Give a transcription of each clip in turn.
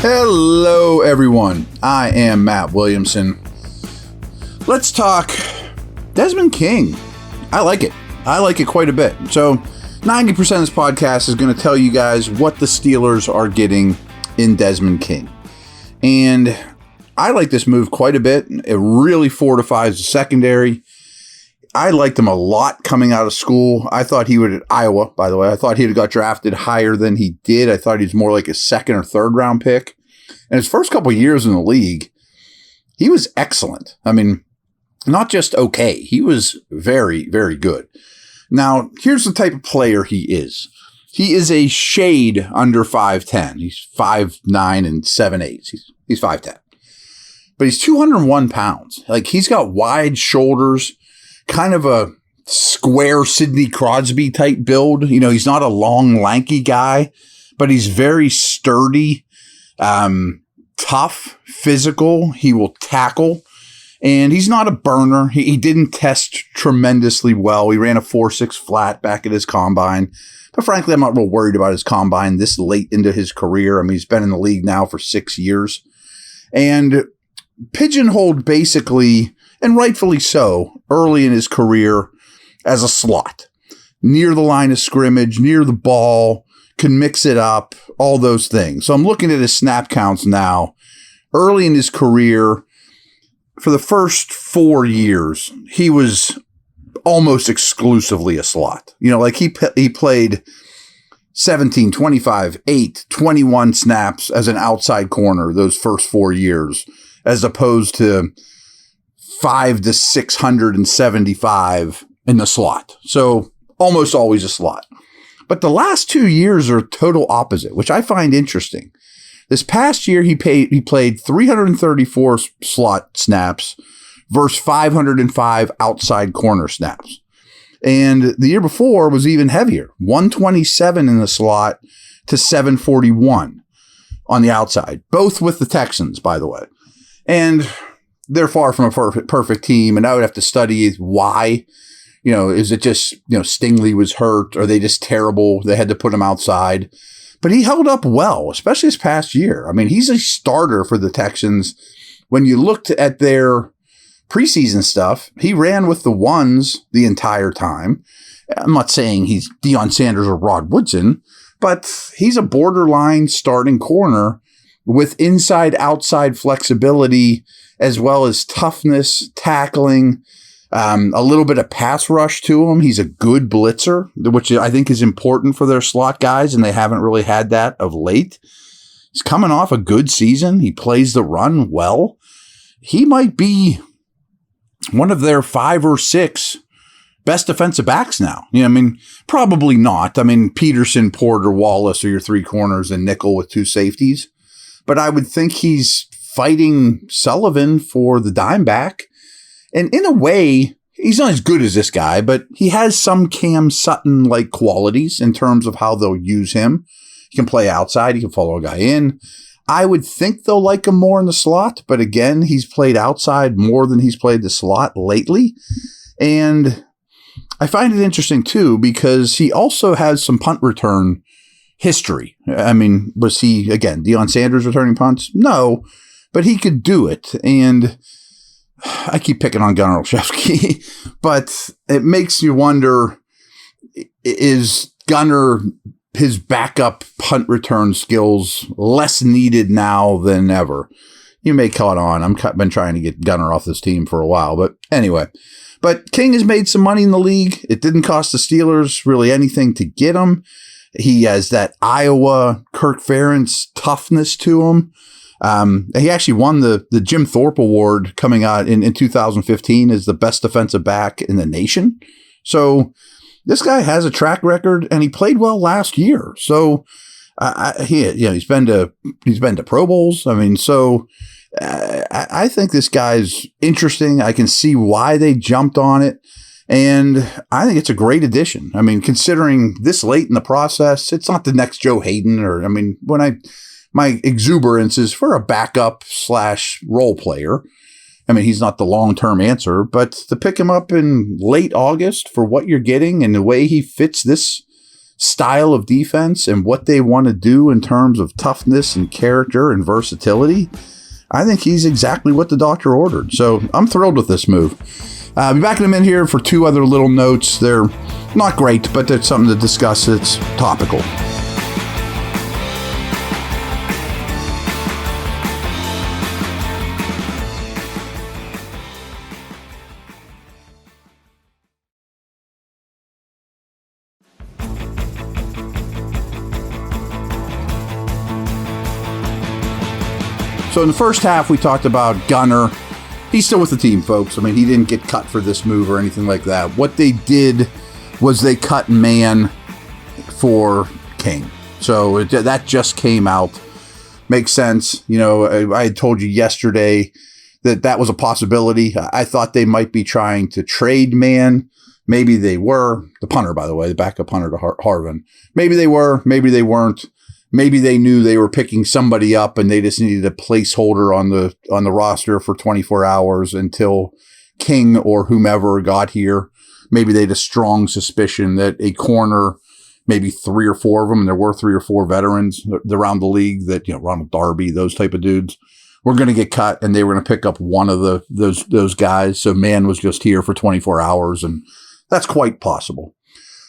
Hello, everyone. I am Matt Williamson. Let's talk Desmond King. I like it. I like it quite a bit. So 90% of this podcast is going to tell you guys what the Steelers are getting in Desmond King. And I like this move quite a bit. It really fortifies the secondary. I liked him a lot coming out of school. I thought he would, at Iowa, by the way, I thought he'd have got drafted higher than he did. I thought he was more like a second or third round pick. And his first couple of years in the league, he was excellent. I mean, not just okay. He was very, very good. Now, here's the type of player he is. He is a shade under 5'10". He's 5'9" and 7/8". He's 5'10". But he's 201 pounds. Like, he's got wide shoulders, kind of a square Sidney Crosby type build. You know, he's not a long, lanky guy, but he's very sturdy, tough, physical. He will tackle, and he's not a burner. He didn't test tremendously well. He ran a 4.6 flat back at his combine. But frankly, I'm not real worried about his combine this late into his career. I mean, he's been in the league now for 6 years. And pigeonholed basically, and rightfully so, early in his career as a slot. Near the line of scrimmage, near the ball, can mix it up, all those things. So I'm looking at his snap counts now. Early in his career, for the first 4 years, he was almost exclusively a slot. You know, like he played 17, 25, 8, 21 snaps as an outside corner those first 4 years, as opposed to 5 to 675 in the slot. So almost always a slot. But the last 2 years are total opposite, which I find interesting. This past year, he played 334 slot snaps versus 505 outside corner snaps. And the year before was even heavier, 127 in the slot to 741 on the outside, both with the Texans, by the way. And they're far from a perfect team, and I would have to study why. You know, is it just, Stingley was hurt? Are they just terrible? They had to put him outside. But he held up well, especially this past year. I mean, he's a starter for the Texans. When you looked at their preseason stuff, he ran with the ones the entire time. I'm not saying he's Deion Sanders or Rod Woodson, but he's a borderline starting corner with inside-outside flexibility, as well as toughness, tackling, a little bit of pass rush to him. He's a good blitzer, which I think is important for their slot guys, and they haven't really had that of late. He's coming off a good season. He plays the run well. He might be one of their 5 or 6 best defensive backs now. Probably not. Peterson, Porter, Wallace are your 3 corners and nickel with 2 safeties. But I would think he's fighting Sullivan for the dime back. And in a way, he's not as good as this guy, but he has some Cam Sutton-like qualities in terms of how they'll use him. He can play outside. He can follow a guy in. I would think they'll like him more in the slot, but again, he's played outside more than he's played the slot lately. And I find it interesting, too, because he also has some punt return history. Was he, again, Deion Sanders returning punts? No, but he could do it. And I keep picking on Gunnar Olszewski, but it makes you wonder, is Gunnar, his backup punt return skills, less needed now than ever? You may caught on. I've been trying to get Gunnar off this team for a while, but anyway. But King has made some money in the league. It didn't cost the Steelers really anything to get him. He has that Iowa Kirk Ferentz toughness to him. He actually won the Jim Thorpe Award coming out in 2015 as the best defensive back in the nation. So this guy has a track record, and he played well last year. So he's been to Pro Bowls. I think this guy's interesting. I can see why they jumped on it, and I think it's a great addition. Considering this late in the process, it's not the next Joe Hayden my exuberance is for a backup / role player. He's not the long-term answer, but to pick him up in late August for what you're getting and the way he fits this style of defense and what they want to do in terms of toughness and character and versatility, I think he's exactly what the doctor ordered. So I'm thrilled with this move. I'll be back in a minute here for two other little notes. They're not great, but it's something to discuss. It's topical. So in the first half, we talked about Gunner. He's still with the team, folks. I mean, he didn't get cut for this move or anything like that. What they did was they cut Mann for King. So that just came out. Makes sense. You know, I had told you yesterday that was a possibility. I thought they might be trying to trade Mann. Maybe they were. The punter, by the way, the backup punter to Harvin. Maybe they were. Maybe they weren't. Maybe they knew they were picking somebody up and they just needed a placeholder on the roster for 24 hours until King or whomever got here. Maybe they had a strong suspicion that a corner, maybe 3 or 4 of them, and there were 3 or 4 veterans around the league that, you know, Ronald Darby, those type of dudes, were going to get cut and they were going to pick up one of those guys. So Mann was just here for 24 hours, and that's quite possible.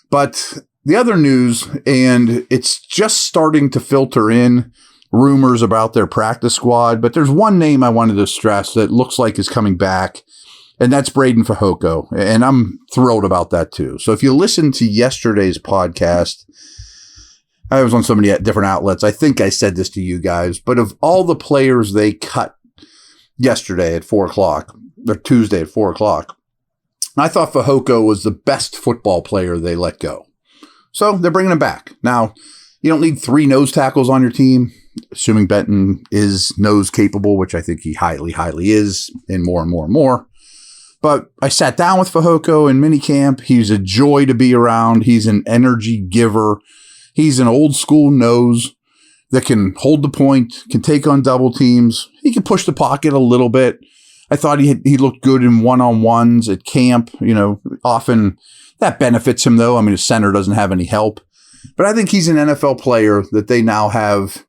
But the other news, and it's just starting to filter in, rumors about their practice squad, but there's one name I wanted to stress that looks like is coming back, and that's Breiden Fehoko, and I'm thrilled about that too. So if you listen to yesterday's podcast, I was on so many different outlets. I think I said this to you guys, but of all the players they cut yesterday at 4 o'clock, or Tuesday at 4 o'clock, I thought Fehoko was the best football player they let go. So they're bringing him back. Now, you don't need 3 nose tackles on your team, assuming Benton is nose capable, which I think he highly, highly is, and more and more and more. But I sat down with Fehoko in minicamp. He's a joy to be around. He's an energy giver. He's an old school nose that can hold the point, can take on double teams. He can push the pocket a little bit. I thought he looked good in one-on-ones at camp. You know, often that benefits him, though. I mean, his center doesn't have any help. But I think he's an NFL player that they now have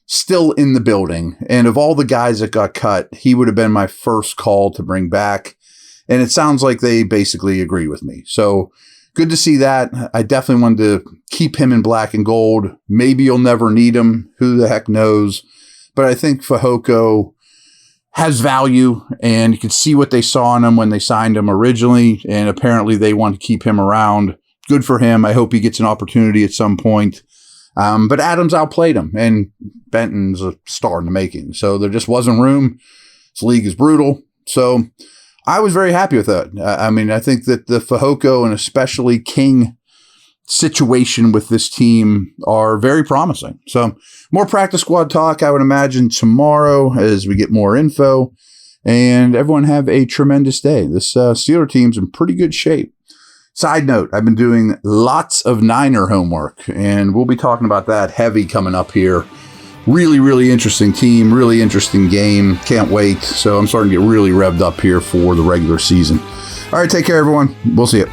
still in the building. And of all the guys that got cut, he would have been my first call to bring back. And it sounds like they basically agree with me. So good to see that. I definitely wanted to keep him in black and gold. Maybe you'll never need him. Who the heck knows? But I think Fehoko has value, and you can see what they saw in him when they signed him originally, and apparently they want to keep him around. Good for him. I hope he gets an opportunity at some point. But Adams outplayed him, and Benton's a star in the making. So there just wasn't room. This league is brutal. So I was very happy with that. I mean, I think that the Fehoko and especially King situation with this team are very promising. So more practice squad talk, I would imagine, tomorrow as we get more info. And everyone have a tremendous day. This Steeler team's in pretty good shape. Side note, I've been doing lots of Niner homework, and we'll be talking about that heavy coming up here. Really, really interesting team, really interesting game. Can't wait. So I'm starting to get really revved up here for the regular season. All right, take care, everyone. We'll see you.